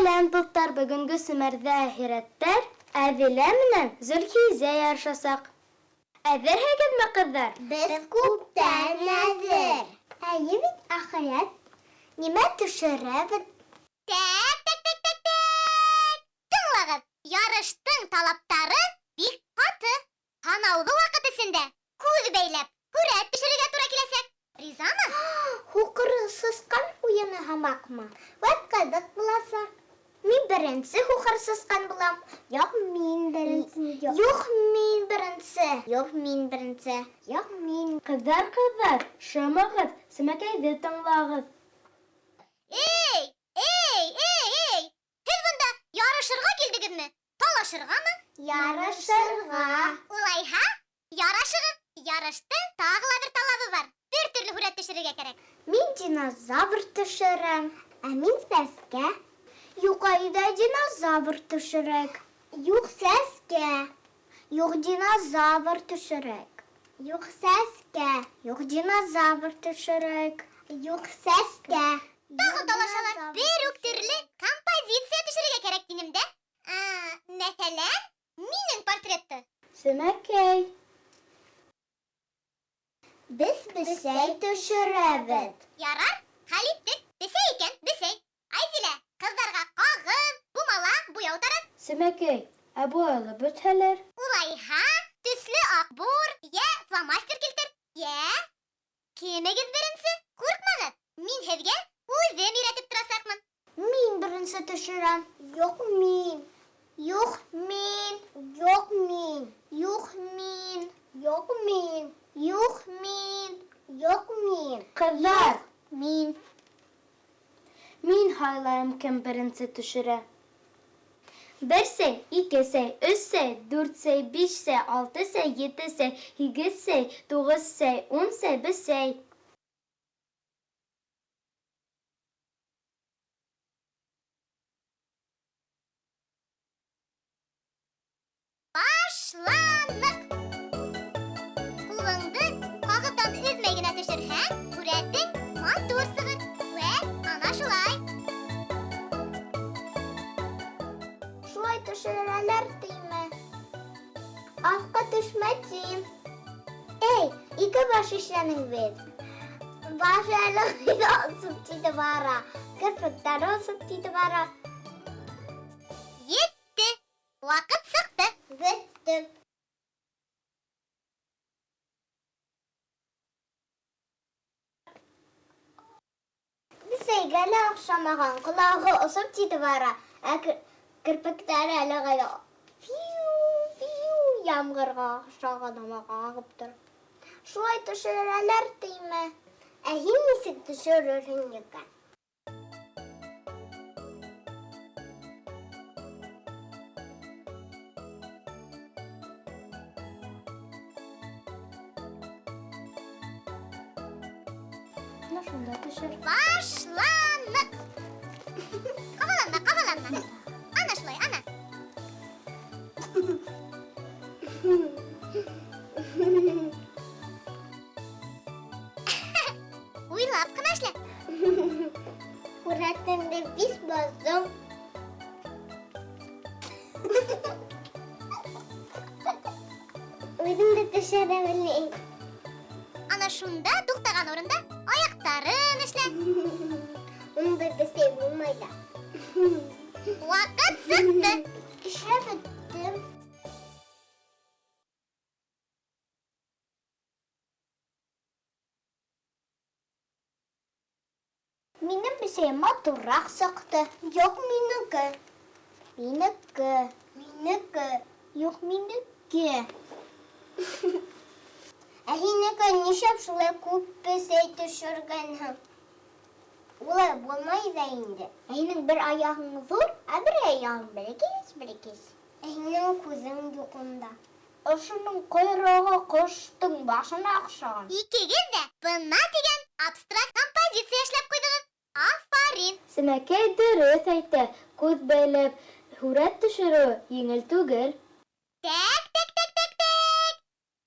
Сәлам дуслар, бүгенге Сөмәрҙә әхирәттәр Әҙилә менән Зөлхизә ярышасаҡ. Әҙерһегеҙме, ҡыҙҙар? Без күптән әҙер. Әйе бит, әхирәт. Нимә төшөрәбеҙ? Тәк. Тыңлағыҙ, ярыштың талаптары бик ҡаты. Һанауҙы ваҡыт эсендә күҙ бәйләп, һүрәт төшөрөргә тура киләсәк. Ризамы? Һуҡыры сысҡан уйыны һымаҡмы? Вәт ҡыҙыҡ буласаҡ. Мин беренсе һуҡыр сысҡан булам. Юҡ, мин беренсе. Юҡ, мин беренсе. Ҡыҙҙар, шымығыҙ, Сәмәкәйҙе тыңлағыҙ. Эй! Һеҙ бында ярышырға килдегеҙме? Талашырғамы? Ярышырға. Улайһа, ярашығыҙ. Ярыштың тағы ла бер талабы бар. Бер төрлө һүрәт төшөрөргә кәрәк. Мин динозавр төшөрәм. Ә мин сәскә. Юҡ, әйҙә динозавр төшөрәк. Юҡ, сәскә. Юҡ, динозавр төшөрәк. Юҡ, сәскә. Юҡ, динозавр төшөрәк. Юҡ, сәскә. Тағы талашалар. Бер үк төрлө композиция төшөрөргә кәрәк динем дә. Мәҫәлән, минең портретты. Сәмәкәй. Без бесәй төшөрәбеҙ. Ярар, хәл иттек. Бесәй икән, бесәй. Айзилә, ҡыҙҙарға ҡағыҙ, бумала, буяу тарат. Сәмәкәй, ә буялы бөтһәләр? Улайһа, төслө аҡбур, йә фломастер килтер. Йә, кемегеҙ беренсе? Ҡурҡмағыҙ, мин һеҙгә үҙем өйрәтеп торасаҡмын. Мин беренсе төшөрәм. Юҡ, мин. Ҡыҙҙар, Мин. мин һайлайым кем беренсе төшөрә. 1 сәй, 2 сәй, 3 сәй, 4 сәй, 5 сәй, 6 сәй, 7 сәй, 8 сәй, 9 сәй, 10 сәй, 1 сәй. Башланыҡ! Ҡулыңды ҡағыҙҙан өҙмәй генә төшөрһәң, һүрәтең матур сығыр. Вә, ана шулай. Шулай төшөрәләр тиме? Аҫҡа төшмә тим. Эй, 2 баш ишәнең бит. Баш әле осоп тиде бара. Керпектәре осоп тиде бара. Етте. Ваҡыт сыҡты. Бөттө. Бесәйгә лә оҡшамаған. Ҡолағы осоп тиде бара. Ә керпектәре әле ғәле ямғырға оҡшаған һымаҡ ағып тор. Шулай төшөрәләр тиме? Ә һин нисек төшөрөрһөң икән? Шунда төшөр. Башланыҡ! Ҡабаланма. Ана шулай, ана. Уйлап ҡына эшлә. Һүрәтеңде биш боздоң. Үҙем дә төшөрә белмәйем. Ана шунда, туҡтаған урында, аяҡтарын эшлә. Унда бесәй булмай да. Ваҡыт сыҡты. Эшлә бөттөм. Минең бесәйем матурыраҡ сыҡты. Юҡ, минеке. Юҡ, минеке. Ә һинеке нишәп шулай күп бесәй төшөргәнһең? Улай булмай ҙа инде. Ә һинең бер аяғың ҙур, ә бер аяғың бәләкәс. Ә һинең күҙең юҡ унда. Ошоноң ҡойроғо ҡоштоң башына оҡшаған. Икегеҙ ҙә бына тигән абстракт композиция эшләп ҡуйҙығыҙ. Афарин! Сәмәкәй дөрөҫ әйтә. Күҙ бәйләп һүрәт төшөрөү еңел түгел. Тәк!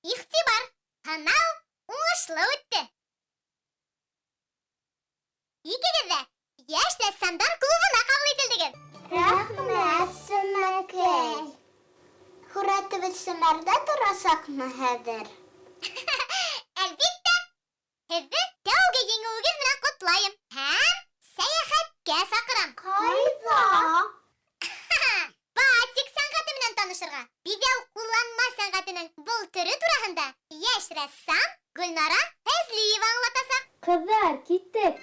Иғтибар! Һынау уңышлы үтте. Икегеҙ ҙә йәш рәссамдар клубына ҡабул ителдегеҙ. Otobüslerde durasakmı Heather? Elbette. Һеҙҙе тәүге еңеүегеҙ менән ҡотлайым һәм сәйәхәткә саҡырам. Ҡайҙа? Батик сәнғәте менән танышырға. Биҙәү ҡулланма сәнғәтенең был төрө тураһында йәш рәссам Гөлнара Фәзлиева аңлатасаҡ. Ҡыҙҙар, киттек!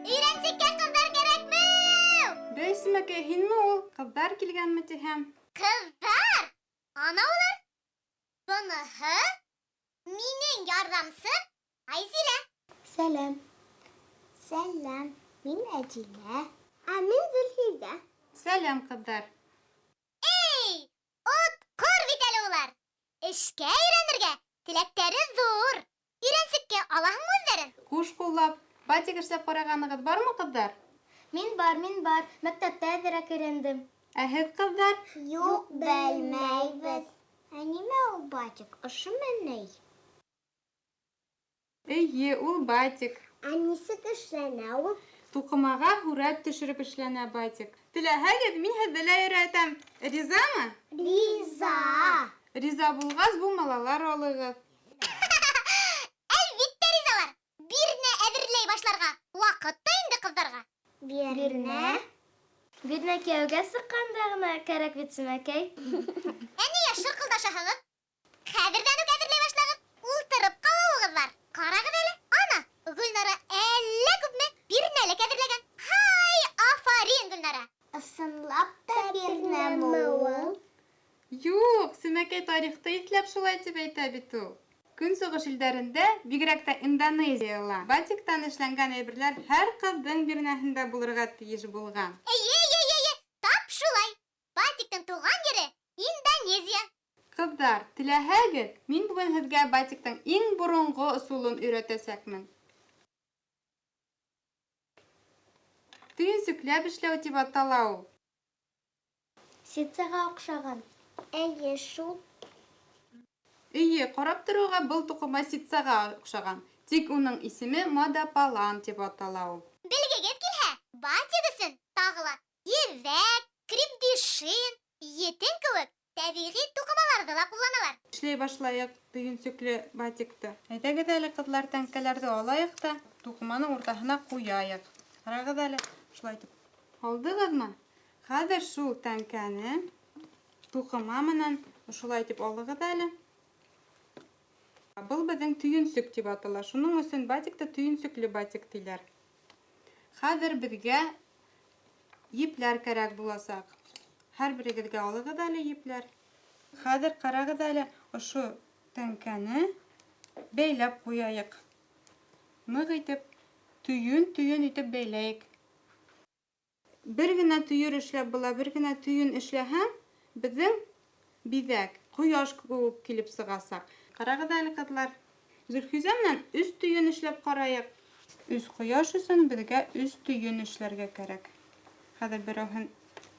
Өйрәнсеккә ҡыҙҙар кәрәкмәү! Бәйсемәкәй, һинме ул? Ҡыҙҙар килгәнме тиһәм? Ҡыҙҙар! Ана улар! Быныһы минең ярҙамсым Айзилә. Сәләм. Сәләм, мин Әдилә. Ә мин Зөлхизә. Сәләм, ҡыҙҙар. Эй, отҡор бит әле улар! Эшкә өйрәнергә теләктәре ҙур. Өйрәнсеккә алаһыңмы үҙҙәрен? Ҡуш ҡуллап, батик эшләп ҡарағанығыҙ бармы, ҡыҙҙар? Мин бар. Мәктәптә әҙерәк өйрәндем. Ә һеҙ, ҡыҙҙар? Юҡ, белмәйбеҙ. Ә нимә ул батик? Ошомо ни? Эйе, ул батик. Ә нисек эшләнә ул? Туҡымаға һүрәт төшөрөп эшләнә батик. Теләһәгеҙ, мин һеҙҙе лә өйрәтәм. Ризамы? Риза. Риза булғас, бумалалар алығыҙ. Әлбиттә ризалар. Бирнә әҙерләй башларға. Ваҡыт та инде ҡыҙҙарға. Бирнә? Бирнә кейәүгә сыҡҡанда ғына кәрәк бит, Сүмәкәй. Ә ниңә шырҡылдашаһығыҙ? Хәҙерҙән үк әҙерләй башлағыҙ. Ултырып ҡалыуығыҙ бар. Ҡарағыҙ әле. Ана, Гөлнара әллә күпме бирнәлек әҙерләгән. Һай, афарин, Гөлнара. Ысынлап та бирнәме ул? Юҡ, Сүмәкәй тарихты иҫләп шулай тип әйтә бит ул. Көнсығыш илдәрендә, бигерәк тә Индонезияла, батиктан эшләнгән әйберләр һәр ҡыҙҙың бирнәһендә булырға тейеш булған. Эйе, тап шулай. Батиктың тыуған ере Индонезия. Ҡыҙҙар, теләһәгеҙ, мин бөгөн һеҙгә батиктың иң боронғо ысулын өйрәтәсәкмен. Төйөнсөкләп эшләү тип атала ул. Ситсаға оҡшаған. Эйе, шул. Эйе, ҡарап тороуға был туҡыма ситсаға оҡшаған. Тик уның исеме Мадапалан тип атала ул. Белгегеҙ килһә, батик өсөн тағы ла ебәк, крепдишин, етен кеүек тәбиғи туҡымаларҙы ла ҡулланалар. Эшләй башлайыҡ төйөнсөклө батикты. Әйҙәгеҙ әле, ҡыҙлар, тәңкәләрҙе алайыҡ та туҡыманың уртаһына ҡуяйыҡ. Ҡарағыҙ әле, шулай итеп. Алдығыҙмы? Хәҙер шул тәңкәне туҡыма менән шулай итеп алығыҙ әле. Был беҙҙең төйөнсөк тип атала. Шуның өсөн батикты төйөнсөклө батик тиҙәр. Хәҙер беҙгә епләр кәрәк буласаҡ. Һәр берегеҙгә алығыҙ әле епләр. Хәҙер ҡарағыҙ әле, ошо тәңкәне бәйләп ҡуяйыҡ. Ныҡ итеп, төйөн итеп бәйләйек. Бер генә төйөр эшләп була, бер генә төйөн эшләһәң, беҙҙең биҙәк ҡояш кеүек килеп сығасаҡ. Ҡарағыҙ әле, ҡыҙлар. Зөлхизә менән 3 төйөн эшләп ҡарайыҡ. 3 ҡояш өсөн беҙгә 3 төйөн эшләргә кәрәк. Хәҙер берәүһен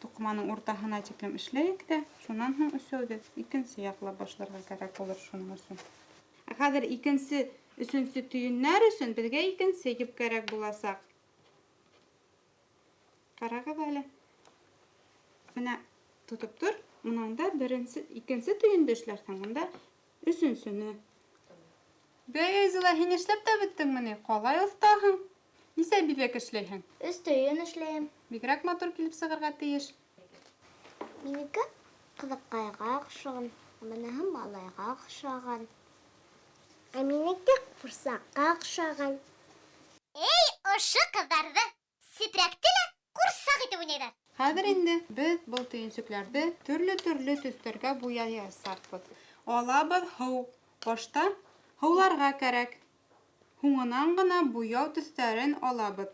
туҡыманың уртаһына тиклем эшләйек тә, шунан һуң өсәүҙе икенсе яҡлап башларға кәрәк булыр шуның өсөн. Ә хәҙер икенсе, өсөнсө төйөннәр өсөн беҙгә икенсе еп кәрәк буласаҡ. Ҡарағыҙ әле. Менә тотоп тор, унан да икенсе төйөндө эшләрсең, унда өсөнсөнө. Бәй, Айзила, һин эшләп тә бөттөңмө ни? Ҡалай оҫтаһың. Нисә биҙәк эшләйһең? 3 төйөн эшләйем. Бигерәк матур килеп сығырға тейеш. Минеке ҡыҙыҡайға оҡшаған, быныһы малайға оҡшаған. Ә минеке ҡурсаҡҡа оҡшаған. Эй, ошо ҡыҙҙарҙы сепрәкте лә ҡурсаҡ итеп уйнайҙар. Хәҙер инде беҙ был төйөнсөкләрҙе төрлө төҫтәргә буяясаҡбыҙ. Алабыҙ һыу. Башта һыуларға кәрәк. Һуңынан ғына буяу төҫтәрен алабыҙ.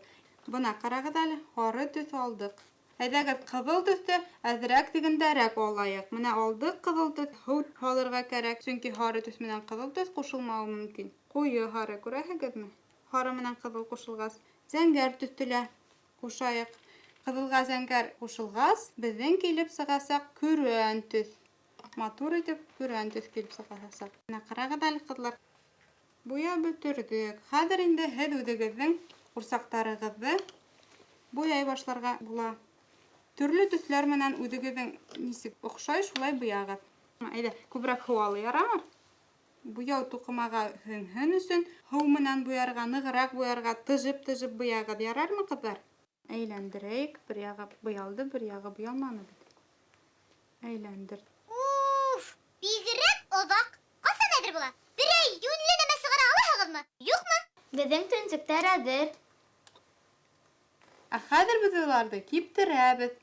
Бына ҡарағыҙ әле, һары төҫ алдыҡ. Әйҙәгеҙ ҡыҙыл төҫтө әҙерәк тигәндәрәк алайыҡ. Менә алдыҡ ҡыҙыл төҫ, һыу һалырға кәрәк. Сөнки һары төҫ менән ҡыҙыл төҫ ҡушылмауы мөмкин. Ҡуйы һары, күрәһегеҙме? Һары менән ҡыҙыл ҡушылғас, зәңгәр төҫтө лә ҡушайыҡ. Ҡыҙылға зәңгәр ҡушылғас, беҙҙең килеп сығасаҡ көрән төҫ. матур итеп хүрән төс килеп сыгасак. Менә карагыз әле кызлар. Буя бөтердек. Хәзер инде һез үзегезнең курсактарыгызны буяй башларга була. Төрле төсләр менән үзегезнең нисек охшай шулай буягыз. Әйдә, күбрәк һау алып ярамы? Буяу тукымага һын өчен һау менән буярга, ныгырак буярга, тыжып буягыз ярармы кызлар? Әйләндерәйек. Бер ягы буялды, бер ягы буялманы бит. Әйләндер. Уф, бигрәк оҙаҡ. Ҡасан әҙер була? Берәй йүнле нәмә сығара алаһығыҙмы? Юҡмы? Беҙҙең төнсөктәр әҙер. Ә хәзер без уларҙы киптерәбеҙ.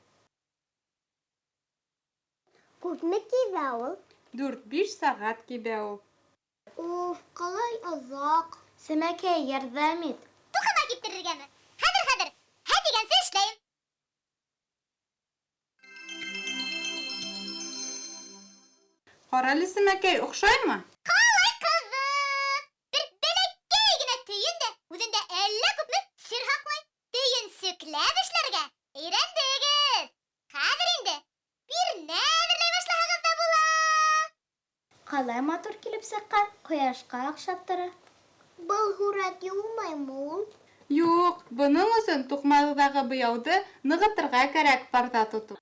Күпме кибә ул? 4-5 сәғәт кибә ул. Уф, ҡалай оҙаҡ. Сәмәкәй, ярҙам ит. Туҡыма киптерергәме? Хәҙер. Һә дигәнсе эшләйем. Ҡаралы Сәмәкәй, оҡшаймы? Ҡалай ҡыҙыҡ! Бер бәләкәй генә төйөн дә, үҙендә әллә күпме сер һаҡлай. Төйөнсөкләп эшләргә өйрәндегеҙ. Хәҙер инде бир нәмерләй башлаһағыҙ ҙа була. Ҡалай матур килеп сыҡҡан, ҡояшҡа оҡшап тора. Был һүрәт юлмаймы ул? Юҡ, бының өсөн туҡмағыҙҙағы буяуҙы нығытырға кәрәк парта тотоп.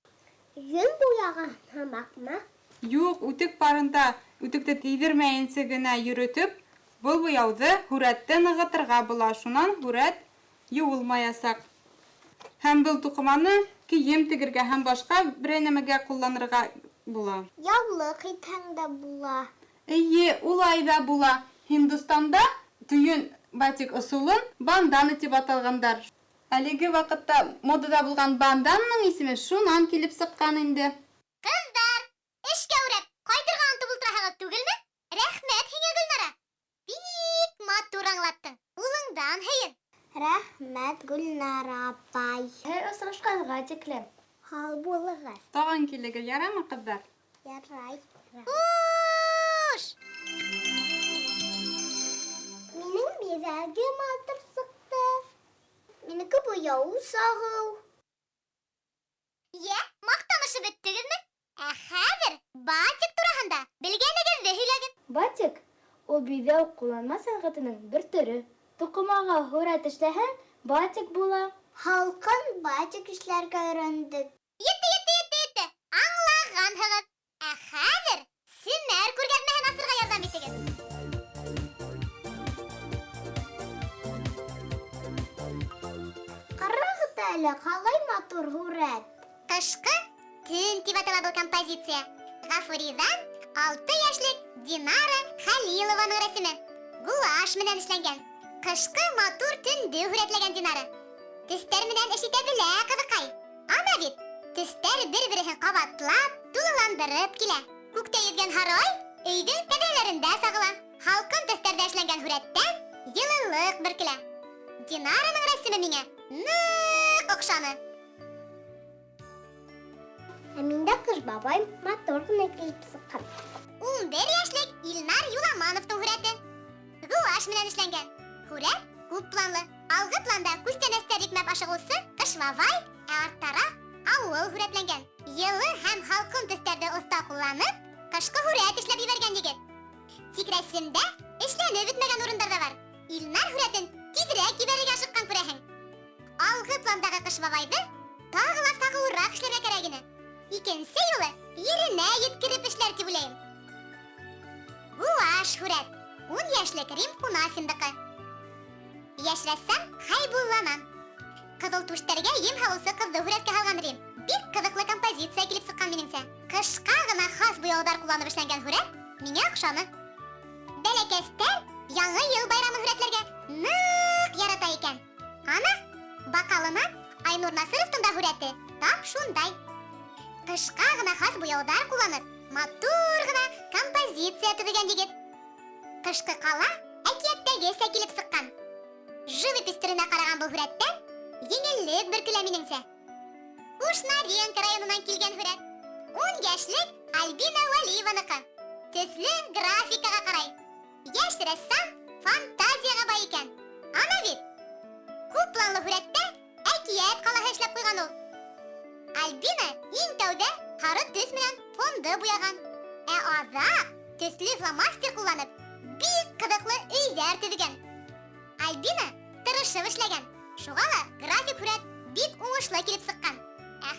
Йөн буяған һымаҡмы? Юҡ, үтек парында үтекте тейҙермәйенсә генә йөрөтөп, был буяуҙы һүрәтте нығытырға була. Шунан һүрәт юылмаясаҡ. Һәм был туҡыманы кейем тегергә һәм башҡа берәй нәмәгә ҡулланырға була. Яулыҡ итһәң дә була. Эйе, улай ҙа була. Һиндостанда төйөн батик ысулын бандан итеп аталғандар. Әлеге ваҡытта модада булған банданның исеме шунан килеп сыҡҡан инде. Ҡыҙҙар, эшкә үрәп, ҡайтырға онтоп ултыраһығыҙ түгелме? Рәхмәт һиңә, Гөлнара. Бик матур аңлаттың. Улыңдан һөйөн. Рәхмәт, Гөлнара апай. Һәр осрашҡанға тиклем. Һау булығыҙ. Тағын килегеҙ, ярамы ҡыҙҙар? Ярай. Хуш! Минең биҙәгем атып сыҡты. Минеке буяу сағыу. Маҡтанышы бөттөгөҙмө? Ә хәҙер батик тураһында белгәнегеҙҙе һөйләгеҙ. Батик — ул биҙәү ҡулланма сәнғәтенең бер төрө. Туҡымаға һүрәт эшләһәң, батик була. Халҡын батик эшләргә өйрәндек. Етте. Аңлағанһығыҙ. Ә хәҙер семәр күргәҙмәһен асырға ярҙам итегеҙ. Ҡарағыҙ әле, ҡалай матур һүрәт. Ҡышҡы төн тип атала был композиция. Ғафуриҙан 6 йәшлек Динара Хәлилованың рәсеме. Гуаш менән эшләнгән. Ҡышҡы матур төндө һүрәтләгән Динара. Төҫтәр менән эш итә белә ҡыҙыҡай. Ана бит, төҫтәр бер-береһен ҡабатлап, тулыландырып килә. Күктә йөҙгән һарай өйҙөң тәҙрәләрендә сағыла. Һалҡын төҫтәрҙә эшләнгән һүрәттән йылылыҡ бөркөлә. Динараның рәсеме миңә ныҡ оҡшаны. Ә миндә ҡыш бабай матур ғына килеп сыҡҡан. 11 йәшлек Илнар Юламановтың һүрәте. Гуаш менән эшләнгән. Һүрәт күп планлы. Алғы планда күстәнәстәр икмәп ашығыусы ҡыш бабай, ә арттараҡ ауыл һүрәтләнгән. Йылы һәм һалҡын төҫтәрҙе оҫта ҡулланып, ҡышҡы һүрәт эшләп ебәргән егет. Тик рәсемдә эшләнеп бөтмәгән урындар ҙа бар. Илнар һүрәтен тиҙерәк ебәрергә ашыҡҡан күрәһең. Алғы пландағы ҡыш бабайҙы тағы ла сағыуыраҡ эшләргә кәрәк ине. Икенсе юлы еренә еткереп эшләр тип уйлайым. Гуаш һүрәт. 10 йәшлек Рим Кунафиндыҡы. Йәш рәссам Хәйбулланан. Ҡыҙыл түштәргә ем һалыусы ҡыҙҙы һүрәткә һалған Рим. Бик ҡыҙыҡлы композиция килеп сыҡҡан минеңсә. Ҡышҡа ғына хас буяуҙар ҡулланып эшләнгән һүрәт миңә оҡшаны. Бәләкәстәр яңы йыл байрамы һүрәтләргә ныҡ ярата икән. Ана, баҡалынан Айнур Насыровтың да һүрәте тап шундай. Ҡышҡа ғына хас буяуҙар ҡулланып, матур ғына композиция төҙөгән егет. Ҡышҡы ҡала әкиәттәгесә килеп сыҡҡан. Живопись төрөнә ҡараған был һүрәттән еңеллек бөркөлә минеңсә. Ушнаренко районынан килгән һүрәт. 10 йәшлек Альбина Валиеваныҡы. Төҫлө графикаға ҡарай. Йәш рәссам фантазияға бай икән. Ана бит, күп планлы һүрәттә әкиәт ҡалаһы эшләп ҡуйған ул. Альбина иң тәүҙә һары төҫ менән фонды буяған. Азак төсле фломастер кулланып, бик кызыклы өйләр төзегән. Альбина тырышып эшләгән. Шуңа да график һүрәт бик уңышлы килеп сыккан.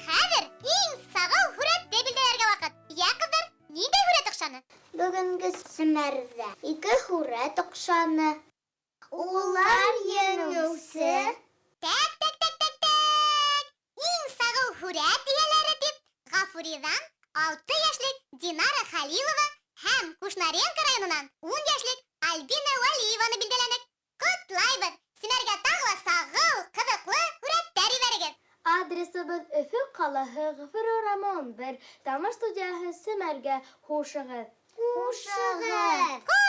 Хәзер иң сагыл һүрәтте билдәләргә вакыт. Я кызлар, нидә һүрәт охшаны? Бүгенге семәрдә 2 һүрәт охшаны. Улар еңүсе. Так. Иң сагыл һүрәт ияләре дип Гафуридан 6 яшьлек Динара Халилова һәм Кушнаренко районыннан 10 яшьлек Альбина Валиеваны билдәләнек. Котлайбыз. Синәргә тагы сагыл, кызыклы һүрәттәр ибәрегез. Адресыбыз Өфө калаһы, Гыфыр Рамон 1, Тамаш студияһы Семәргә хушыгыз. Хушыгыз.